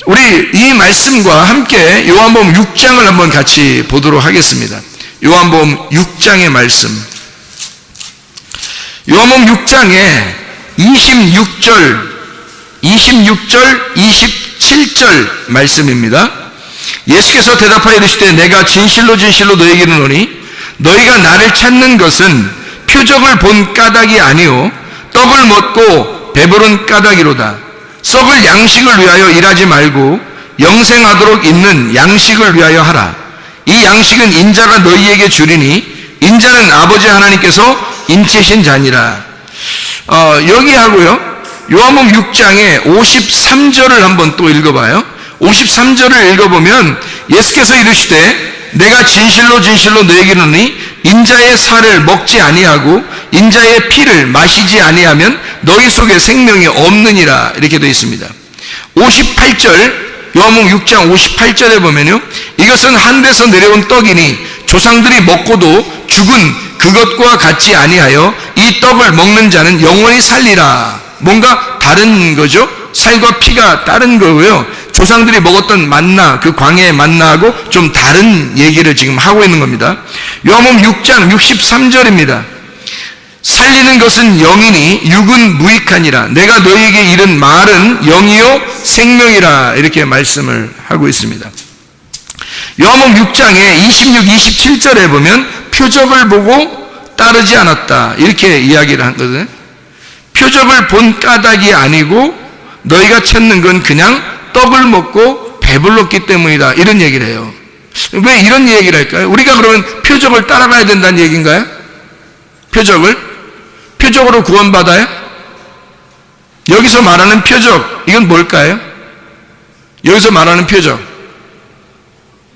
우리 이 말씀과 함께 요한복음 6장을 한번 같이 보도록 하겠습니다. 요한복음 6장의 말씀. 요한복음 6장에 26절, 27절 말씀입니다. 예수께서 대답하여 이르시되 내가 진실로 진실로 너희에게 이르노니 너희가 나를 찾는 것은 표적을 본 까닭이 아니요 떡을 먹고 배부른 까닭이로다. 썩을 양식을 위하여 일하지 말고 영생하도록 있는 양식을 위하여 하라. 이 양식은 인자가 너희에게 주리니 인자는 아버지 하나님께서 인치신 자니라. 여기 하고요, 요한복음 6장에 53절을 한번 또 읽어봐요. 53절을 읽어보면 예수께서 이르시되 내가 진실로 진실로 너희에게 이르노니 인자의 살을 먹지 아니하고 인자의 피를 마시지 아니하면 너희 속에 생명이 없느니라. 이렇게 되어 있습니다. 58절, 요한복음 6장 58절에 보면요, 이것은 하늘에서 내려온 떡이니 조상들이 먹고도 죽은 그것과 같지 아니하여 이 떡을 먹는 자는 영원히 살리라. 뭔가 다른 거죠. 살과 피가 다른 거고요. 조상들이 먹었던 만나, 그 광야의 만나하고 좀 다른 얘기를 지금 하고 있는 겁니다. 요한복음 6장 63절입니다. 살리는 것은 영이니 육은 무익하니라. 내가 너희에게 이른 말은 영이요 생명이라. 이렇게 말씀을 하고 있습니다. 요한복음 6장에 26, 27절에 보면 표적을 보고 따르지 않았다. 이렇게 이야기를 한 거거든요. 표적을 본 까닭이 아니고 너희가 찾는 건 그냥 떡을 먹고 배불렀기 때문이다. 이런 얘기를 해요. 왜 이런 얘기를 할까요? 우리가 그러면 표적을 따라가야 된다는 얘기인가요? 표적으로 구원받아요? 여기서 말하는 표적, 이건 뭘까요? 여기서 말하는 표적,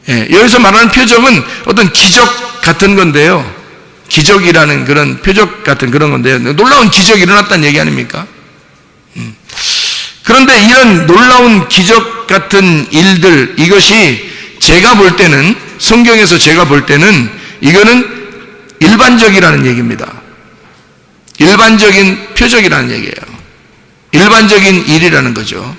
여기서 말하는 표적은 어떤 기적 같은 건데요. 기적이라는 그런 표적 같은 그런 건데요. 놀라운 기적이 일어났다는 얘기 아닙니까? 그런데 이런 놀라운 기적 같은 일들, 이것이 제가 볼 때는, 성경에서 제가 볼 때는 이거는 일반적이라는 얘기입니다. 일반적인 표적이라는 얘기예요. 일반적인 일이라는 거죠.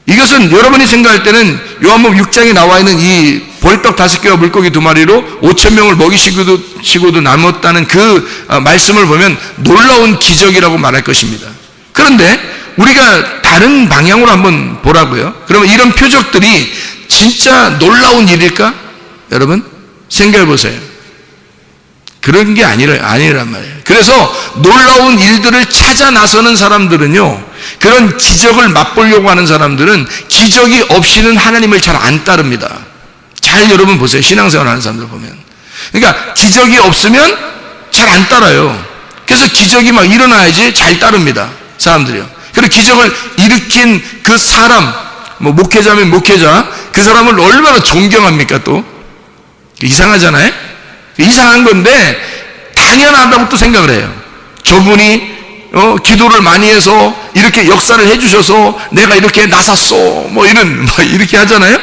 이것은 여러분이 생각할 때는 요한복음 6장에 나와 있는 이 벌떡 5개와 물고기 2마리로 5,000명을 먹이시고도 남았다는 그 말씀을 보면 놀라운 기적이라고 말할 것입니다. 그런데 우리가 다른 방향으로 한번 보라고요. 그러면 이런 표적들이 진짜 놀라운 일일까? 여러분 생각해 보세요. 그런 게 아니란 말이에요. 그래서 놀라운 일들을 찾아 나서는 사람들은요, 그런 기적을 맛보려고 하는 사람들은 기적이 없이는 하나님을 잘 안 따릅니다. 잘 여러분 보세요. 신앙생활 하는 사람들 보면. 그러니까 기적이 없으면 잘 안 따라요. 그래서 기적이 막 일어나야지 잘 따릅니다. 사람들이요. 그리고 기적을 일으킨 그 사람, 뭐 목회자면 목회자, 그 사람을 얼마나 존경합니까 또? 이상하잖아요? 이상한 건데 당연하다고 또 생각을 해요. 저분이 기도를 많이 해서 이렇게 역사를 해주셔서 내가 이렇게 나섰어, 이렇게 하잖아요.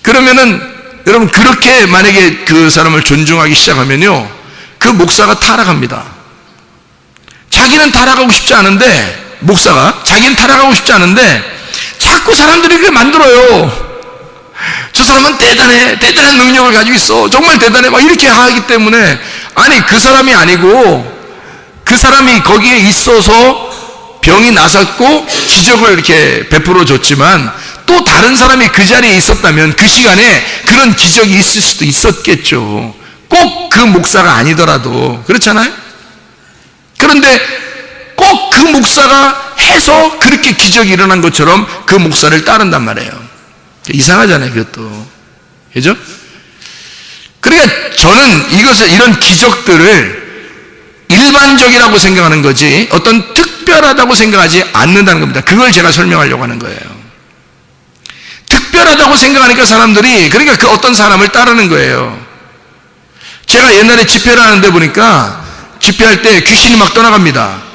그러면은 여러분 그렇게 만약에 그 사람을 존중하기 시작하면요, 그 목사가 타락합니다. 자기는 타락하고 싶지 않은데, 목사가 자기는 타락하고 싶지 않은데 자꾸 사람들이 그렇게 만들어요. 저 사람은 대단한 능력을 가지고 있어, 정말 대단해, 막 이렇게 하기 때문에, 아니 그 사람이 아니고 그 사람이 거기에 있어서 병이 나섰고 기적을 이렇게 베풀어 줬지만 또 다른 사람이 그 자리에 있었다면 그 시간에 그런 기적이 있을 수도 있었겠죠. 꼭 그 목사가 아니더라도. 그렇잖아요? 그런데 꼭 그 목사가 해서 그렇게 기적이 일어난 것처럼 그 목사를 따른단 말이에요. 이상하잖아요, 그것도. 그죠? 그러니까 저는 이런 기적들을 일반적이라고 생각하는 거지 어떤 특별하다고 생각하지 않는다는 겁니다. 그걸 제가 설명하려고 하는 거예요. 특별하다고 생각하니까 사람들이, 그러니까 그 어떤 사람을 따르는 거예요. 제가 옛날에 집회를 하는데 보니까 집회할 때 귀신이 막 떠나갑니다.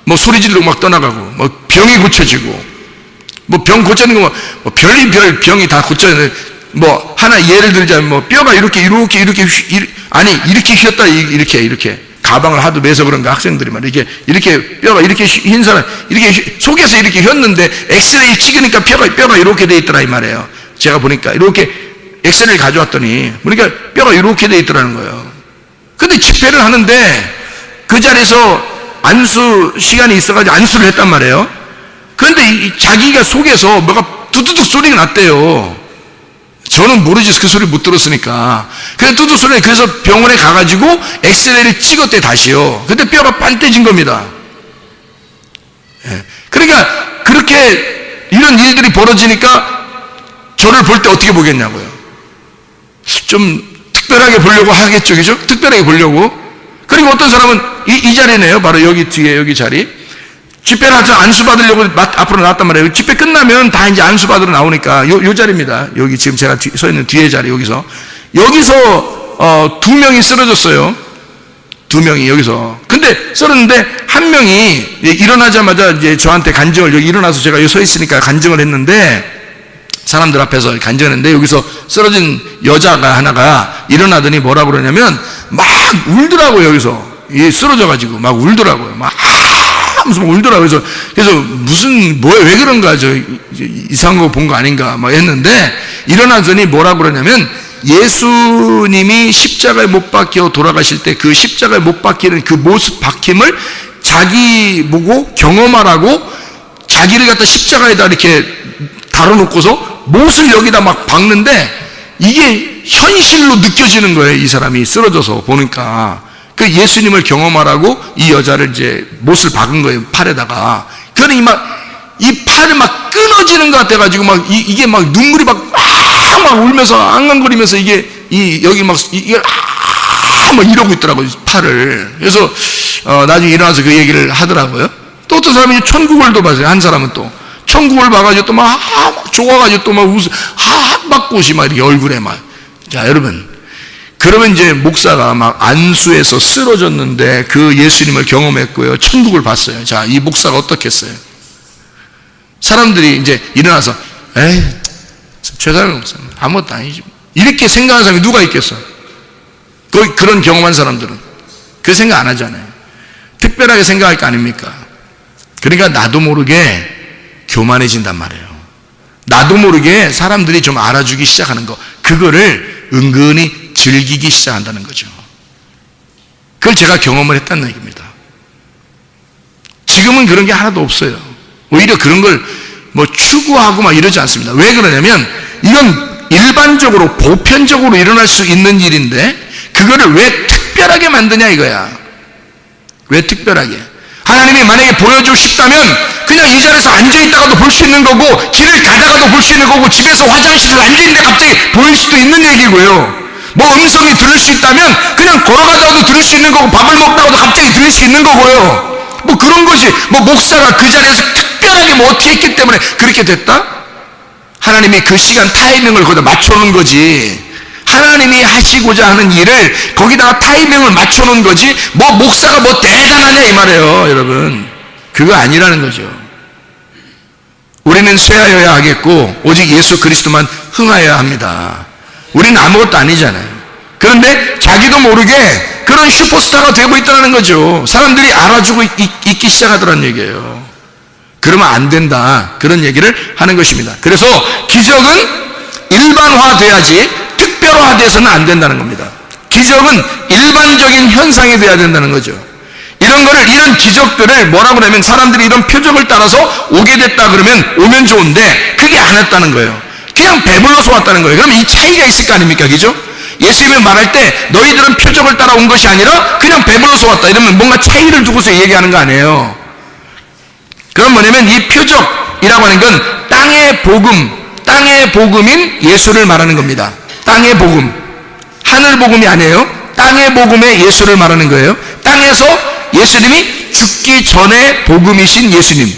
뭐 소리 지르고 막 떠나가고, 뭐 병이 고쳐지고, 뭐 병 고치는 거, 뭐 별의별 병이 다 고쳐지는, 뭐 하나 예를 들자면 뭐 뼈가 이렇게 휘었다, 이렇게 가방을 하도 매서 그런가 학생들이 막 이렇게 뼈가 이렇게 흰 사람, 이렇게 속에서 이렇게 휘었는데 엑스레이 찍으니까 뼈가 이렇게 돼 있더라 이 말이에요. 제가 보니까 이렇게 엑스레이를 가져왔더니 보니까 뼈가 이렇게 돼 있더라는 거예요. 근데 집회를 하는데 그 자리에서 안수 시간이 있어가지고 안수를 했단 말이에요. 그런데 자기가 속에서 뭐가 두두둑 소리가 났대요. 저는 모르지, 그 소리 못 들었으니까. 그래서 두두둑 소리, 그래서 병원에 가가지고 엑스레이를 찍었대 다시요. 근데 뼈가 반떼진 겁니다. 그러니까 그렇게 이런 일들이 벌어지니까 저를 볼 때 어떻게 보겠냐고요. 좀 특별하게 보려고 하겠죠, 그죠? 특별하게 보려고. 그리고 어떤 사람은 이 자리네요. 바로 여기 뒤에 여기 자리. 집회를 하자 안수 받으려고 앞으로 나왔단 말이에요. 집회 끝나면 다 이제 안수 받으러 나오니까 요 자리입니다. 여기 지금 제가 서 있는 뒤에 자리 여기서 2명이 쓰러졌어요. 2명이 여기서. 근데 쓰러졌는데 한 명이 일어나자마자 이제 저한테 간증을, 여기 일어나서 제가 여기 서 있으니까 간증을 했는데, 사람들 앞에서 간증했는데 여기서 쓰러진 여자가 하나가 일어나더니 뭐라고 그러냐면 막 울더라고요. 여기서 쓰러져가지고 막 울더라고요. 막 하면서 막 울더라고요. 그래서 무슨 왜 그런가, 저 이상한 거 본 거 아닌가 막 했는데, 일어나더니 뭐라고 그러냐면 예수님이 십자가에 못 박혀 돌아가실 때 그 십자가에 못 박히는 그 모습 박힘을 자기 보고 경험하라고 자기를 갖다 십자가에다 이렇게 달아놓고서 못을 여기다 막 박는데 이게 현실로 느껴지는 거예요. 이 사람이 쓰러져서 보니까. 그 예수님을 경험하라고 이 여자를 이제 못을 박은 거예요. 팔에다가. 그러니 이 팔이 막 끊어지는 것 같아가지고 이게 막 눈물이 막 울면서 앙앙거리면서 여기 막 이러고 있더라고요. 팔을. 그래서 나중에 일어나서 그 얘기를 하더라고요. 또 어떤 사람이 천국을 또 봤어요. 한 사람은 또 천국을 봐가지고 또 막 좋아가지고 또 막 한박꽃이 막 이렇게 얼굴에 막. 자, 여러분, 그러면 이제 목사가 막 안수해서 쓰러졌는데 그 예수님을 경험했고요, 천국을 봤어요. 자, 이 목사가 어떻겠어요? 사람들이 이제 일어나서 에이, 최상일 목사 아무것도 아니지, 이렇게 생각하는 사람이 누가 있겠어? 그런 경험한 사람들은 그 생각 안 하잖아요. 특별하게 생각할 거 아닙니까? 그러니까 나도 모르게 교만해진단 말이에요. 나도 모르게 사람들이 좀 알아주기 시작하는 거, 그거를 은근히 즐기기 시작한다는 거죠. 그걸 제가 경험을 했다는 얘기입니다. 지금은 그런 게 하나도 없어요. 오히려 그런 걸 뭐 추구하고 막 이러지 않습니다. 왜 그러냐면 이건 일반적으로 보편적으로 일어날 수 있는 일인데 그거를 왜 특별하게 만드냐 이거야. 왜 특별하게? 하나님이 만약에 보여주고 싶다면 그냥 이 자리에서 앉아있다가도 볼 수 있는 거고, 길을 가다가도 볼 수 있는 거고, 집에서 화장실에 앉아있는데 갑자기 보일 수도 있는 얘기고요. 뭐 음성이 들을 수 있다면 그냥 걸어가다가도 들을 수 있는 거고, 밥을 먹다가도 갑자기 들을 수 있는 거고요. 뭐 그런 것이, 뭐 목사가 그 자리에서 특별하게 뭐 어떻게 했기 때문에 그렇게 됐다? 하나님이 그 시간 타이밍을 거기다 맞춰놓은 거지. 하나님이 하시고자 하는 일을 거기다가 타이밍을 맞춰놓은 거지, 뭐 목사가 뭐 대단하냐 이 말이에요. 여러분, 그거 아니라는 거죠. 우리는 쇠하여야 하겠고 오직 예수 그리스도만 흥하여야 합니다. 우리는 아무것도 아니잖아요. 그런데 자기도 모르게 그런 슈퍼스타가 되고 있다는 거죠. 사람들이 알아주고 있기 시작하더라는 얘기예요. 그러면 안 된다, 그런 얘기를 하는 것입니다. 그래서 기적은 일반화돼야지 특별화돼서는 안 된다는 겁니다. 기적은 일반적인 현상이 돼야 된다는 거죠. 이런 기적들을 뭐라고 하냐면, 사람들이 이런 표적을 따라서 오게 됐다 그러면 오면 좋은데 그게 안 왔다는 거예요. 그냥 배불러서 왔다는 거예요. 그러면 이 차이가 있을 거 아닙니까? 그죠? 예수님이 말할 때 너희들은 표적을 따라 온 것이 아니라 그냥 배불러서 왔다, 이러면 뭔가 차이를 두고서 얘기하는 거 아니에요. 그럼 뭐냐면 이 표적이라고 하는 건 땅의 복음인 예수를 말하는 겁니다. 땅의 복음, 하늘 복음이 아니에요. 땅의 복음의 예수를 말하는 거예요. 땅에서 예수님이 죽기 전에 복음이신 예수님,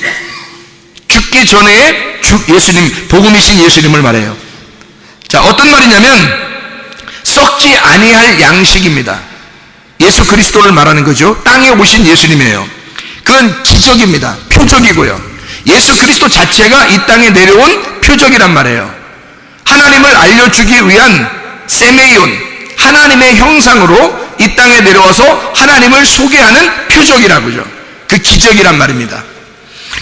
죽기 전에 예수님, 복음이신 예수님을 말해요. 자, 어떤 말이냐면 썩지 아니할 양식입니다. 예수 그리스도를 말하는 거죠. 땅에 오신 예수님이에요. 그건 기적입니다. 표적이고요. 예수 그리스도 자체가 이 땅에 내려온 표적이란 말이에요. 하나님을 알려주기 위한 세메이온, 하나님의 형상으로 이 이 땅에 내려와서 하나님을 소개하는 표적이라고죠. 그 기적이란 말입니다.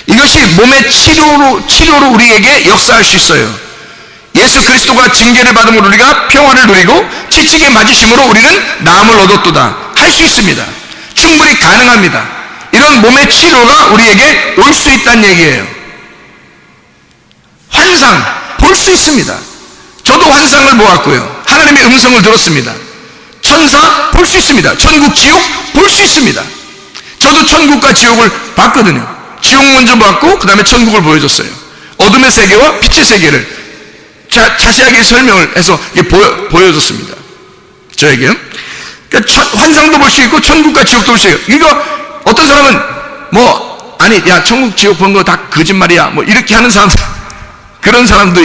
이것이 몸의 치료로 우리에게 역사할 수 있어요. 예수 그리스도가 징계를 받음으로 우리가 평화를 누리고 채찍에 맞으심으로 우리는 나음을 얻었도다 할 수 있습니다. 충분히 가능합니다. 이런 몸의 치료가 우리에게 올 수 있다는 얘기예요. 환상 볼 수 있습니다. 저도 환상을 보았고요. 하나님의 음성을 들었습니다. 천사 볼 수 있습니다. 천국 지옥 볼 수 있습니다. 저도 천국과 지옥을 봤거든요. 지옥 먼저 봤고 그 다음에 천국을 보여줬어요. 어둠의 세계와 빛의 세계를 자세하게 설명을 해서 보여줬습니다. 저에게요. 그러니까 환상도 볼 수 있고 천국과 지옥도 볼 수 있고, 이거 어떤 사람은 아니 야 천국 지옥 본 거 다 거짓말이야 이렇게 하는 사람, 그런 사람도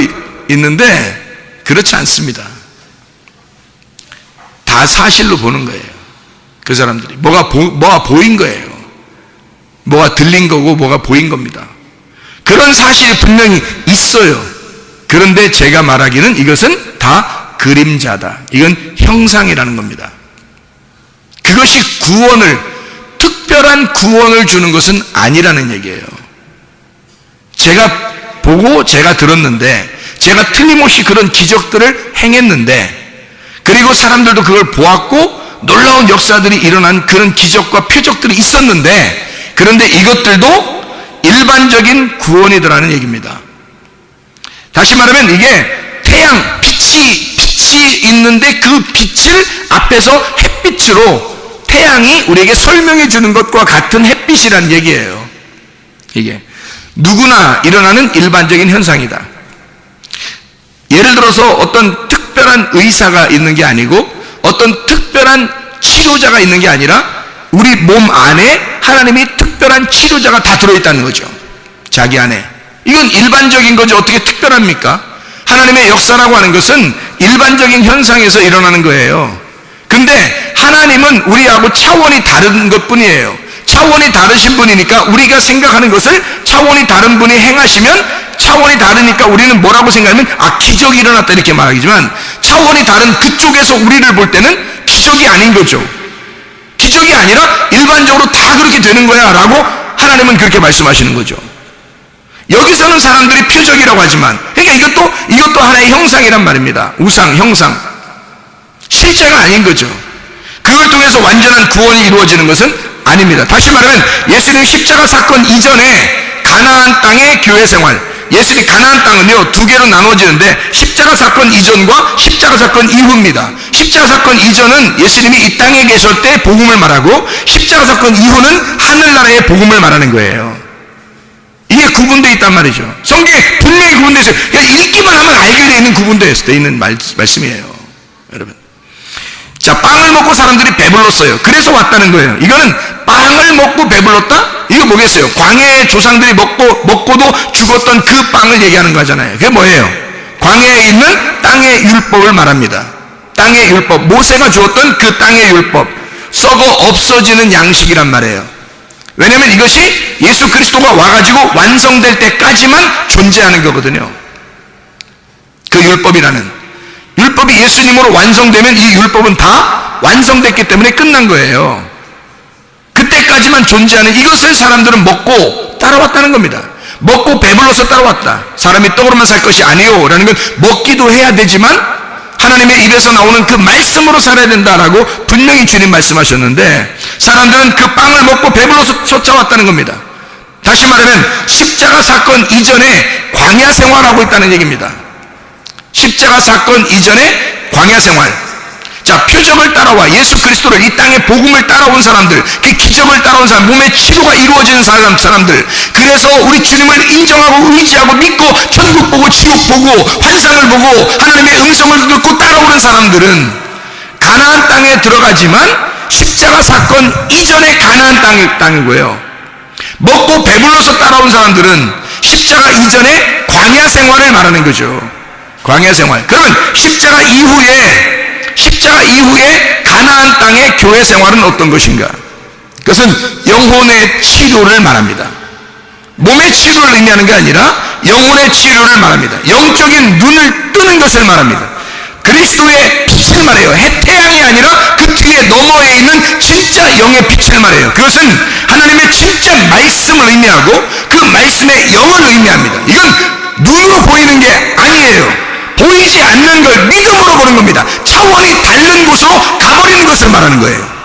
있는데 그렇지 않습니다. 다 사실로 보는 거예요. 그 사람들이 뭐가 보인 거예요. 뭐가 들린 거고 뭐가 보인 겁니다. 그런 사실이 분명히 있어요. 그런데 제가 말하기는 이것은 다 그림자다. 이건 형상이라는 겁니다. 그것이 특별한 구원을 주는 것은 아니라는 얘기예요. 제가 보고 제가 들었는데, 제가 틀림없이 그런 기적들을 행했는데, 그리고 사람들도 그걸 보았고 놀라운 역사들이 일어난 그런 기적과 표적들이 있었는데, 그런데 이것들도 일반적인 구원이더라는 얘기입니다. 다시 말하면 이게 태양, 빛이 있는데 그 빛을 앞에서 햇빛으로 태양이 우리에게 설명해 주는 것과 같은 햇빛이라는 얘기예요. 이게 누구나 일어나는 일반적인 현상이다. 예를 들어서 어떤 특별한 의사가 있는 게 아니고 어떤 특별한 치료자가 있는 게 아니라 우리 몸 안에 하나님이 특별한 치료자가 다 들어있다는 거죠. 자기 안에. 이건 일반적인 거죠. 어떻게 특별합니까? 하나님의 역사라고 하는 것은 일반적인 현상에서 일어나는 거예요. 근데 하나님은 우리하고 차원이 다른 것뿐이에요. 차원이 다르신 분이니까 우리가 생각하는 것을 차원이 다른 분이 행하시면 차원이 다르니까 우리는 뭐라고 생각하면 기적이 일어났다 이렇게 말하지만, 차원이 다른 그쪽에서 우리를 볼 때는 기적이 아닌 거죠. 기적이 아니라 일반적으로 다 그렇게 되는 거야 라고 하나님은 그렇게 말씀하시는 거죠. 여기서는 사람들이 표적이라고 하지만, 그러니까 이것도 하나의 형상이란 말입니다. 우상, 형상. 실제가 아닌 거죠. 그걸 통해서 완전한 구원이 이루어지는 것은 아닙니다. 다시 말하면 예수님 십자가 사건 이전에 가나안 땅의 교회 생활, 예수님 가나안 땅은요 두 개로 나눠지는데 십자가 사건 이전과 십자가 사건 이후입니다. 십자가 사건 이전은 예수님이 이 땅에 계실 때 복음을 말하고, 십자가 사건 이후는 하늘나라의 복음을 말하는 거예요. 이게 구분되어 있단 말이죠. 성경에 분명히 구분되어 있어요. 그냥 읽기만 하면 알게 되어 있는 구분되어 있는 말씀이에요. 여러분, 자, 빵을 먹고 사람들이 배불렀어요. 그래서 왔다는 거예요. 이거는 빵을 먹고 배불렀다? 이거 뭐겠어요? 광야의 조상들이 먹고도 죽었던 그 빵을 얘기하는 거잖아요. 그게 뭐예요? 광야에 있는 땅의 율법을 말합니다. 땅의 율법, 모세가 주었던 그 땅의 율법, 썩어 없어지는 양식이란 말이에요. 왜냐하면 이것이 예수 그리스도가 와가지고 완성될 때까지만 존재하는 거거든요. 그 율법이라는, 율법이 예수님으로 완성되면 이 율법은 다 완성됐기 때문에 끝난 거예요. 그때까지만 존재하는 이것을 사람들은 먹고 따라왔다는 겁니다. 먹고 배불러서 따라왔다. 사람이 떡으로만 살 것이 아니요 라는 건 먹기도 해야 되지만 하나님의 입에서 나오는 그 말씀으로 살아야 된다라고 분명히 주님 말씀하셨는데, 사람들은 그 빵을 먹고 배불러서 쫓아왔다는 겁니다. 다시 말하면 십자가 사건 이전에 광야 생활하고 있다는 얘기입니다. 십자가 사건 이전에 광야 생활. 자, 표적을 따라와 예수 그리스도를, 이 땅의 복음을 따라온 사람들, 그 기적을 따라온 사람, 몸의 치료가 이루어지는 사람들, 그래서 우리 주님을 인정하고 의지하고 믿고 천국 보고 지옥 보고 환상을 보고 하나님의 음성을 듣고 따라오는 사람들은 가나안 땅에 들어가지만 십자가 사건 이전에 가나안 땅이고요. 먹고 배불러서 따라온 사람들은 십자가 이전에 광야 생활을 말하는 거죠. 광야 생활. 그러면 십자가 이후에 가나안 땅의 교회 생활은 어떤 것인가? 그것은 영혼의 치료를 말합니다. 몸의 치료를 의미하는 게 아니라 영혼의 치료를 말합니다. 영적인 눈을 뜨는 것을 말합니다. 그리스도의 빛을 말해요. 해태양이 아니라 그 뒤에 너머에 있는 진짜 영의 빛을 말해요. 그것은 하나님의 진짜 말씀을 의미하고 그 말씀의 영을 의미합니다. 이건 눈으로 보이는 게 아니에요. 보이지 않는 걸 믿음으로 보는 겁니다. 차원이 다른 곳으로 가버리는 것을 말하는 거예요.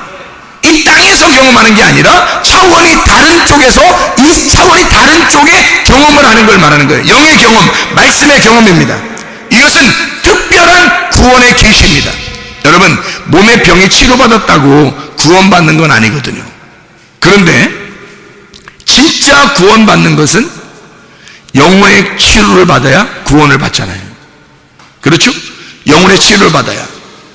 이 땅에서 경험하는 게 아니라 차원이 다른 쪽에서 이 차원이 다른 쪽에 경험을 하는 걸 말하는 거예요. 영의 경험, 말씀의 경험입니다. 이것은 특별한 구원의 계시입니다. 여러분, 몸의 병이 치료받았다고 구원받는 건 아니거든요. 그런데 진짜 구원받는 것은 영혼의 치료를 받아야 구원을 받잖아요. 그렇죠? 영혼의 치료를 받아야.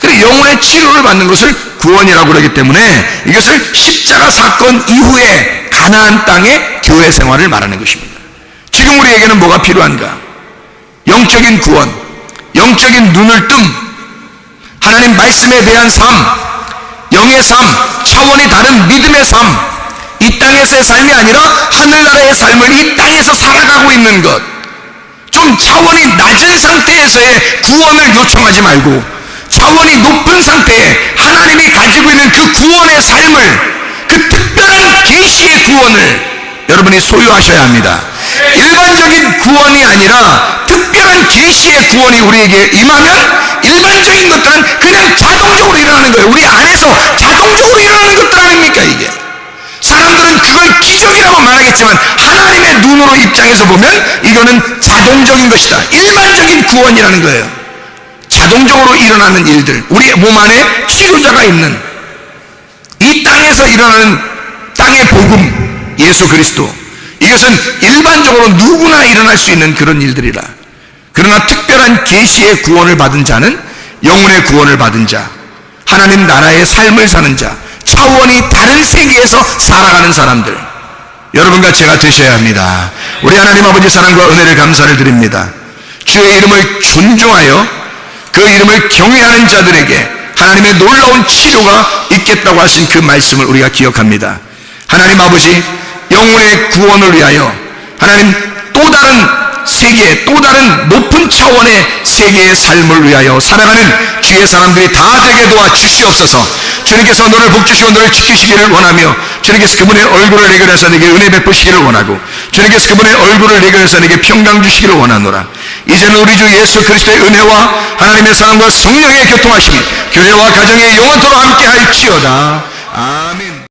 그래, 영혼의 치료를 받는 것을 구원이라고 그러기 때문에 이것을 십자가 사건 이후에 가나안 땅의 교회 생활을 말하는 것입니다. 지금 우리에게는 뭐가 필요한가? 영적인 구원, 영적인 눈을 뜸, 하나님 말씀에 대한 삶, 영의 삶, 차원이 다른 믿음의 삶, 이 땅에서의 삶이 아니라 하늘나라의 삶을 이 땅에서 살아가고 있는 것. 좀 차원이 낮은 상태에서의 구원을 요청하지 말고 차원이 높은 상태에 하나님이 가지고 있는 그 구원의 삶을, 그 특별한 계시의 구원을 여러분이 소유하셔야 합니다. 일반적인 구원이 아니라 특별한 계시의 구원이 우리에게 임하면 일반적인 것들은 그냥 자동적으로 일어나는 거예요. 우리 안에서 자동적으로 일어나는 것들 아닙니까 이게? 사람들은 그걸 기적이라고 말하겠지만 하나님의 눈으로 입장해서 보면 이거는 자동적인 것이다. 일반적인 구원이라는 거예요. 자동적으로 일어나는 일들, 우리 몸 안에 치료자가 있는 이 땅에서 일어나는 땅의 복음, 예수 그리스도, 이것은 일반적으로 누구나 일어날 수 있는 그런 일들이라. 그러나 특별한 계시의 구원을 받은 자는 영혼의 구원을 받은 자, 하나님 나라의 삶을 사는 자, 차원이 다른 세계에서 살아가는 사람들, 여러분과 제가 되셔야 합니다. 우리 하나님 아버지 사랑과 은혜를 감사를 드립니다. 주의 이름을 존중하여 그 이름을 경외하는 자들에게 하나님의 놀라운 치료가 있겠다고 하신 그 말씀을 우리가 기억합니다. 하나님 아버지, 영혼의 구원을 위하여 하나님 또 다른 세계, 또 다른 높은 차원의 세계의 삶을 위하여 살아가는 주의 사람들이 다 되게 도와 주시옵소서. 주님께서 너를 복주시고 너를 지키시기를 원하며, 주님께서 그분의 얼굴을 내게 하사 내게 은혜 베푸시기를 원하고, 주님께서 그분의 얼굴을 내게 하사 내게 평강 주시기를 원하노라. 이제는 우리 주 예수 그리스도의 은혜와 하나님의 사랑과 성령의 교통하심이 교회와 가정에 영원토록 함께 할지어다. 아멘.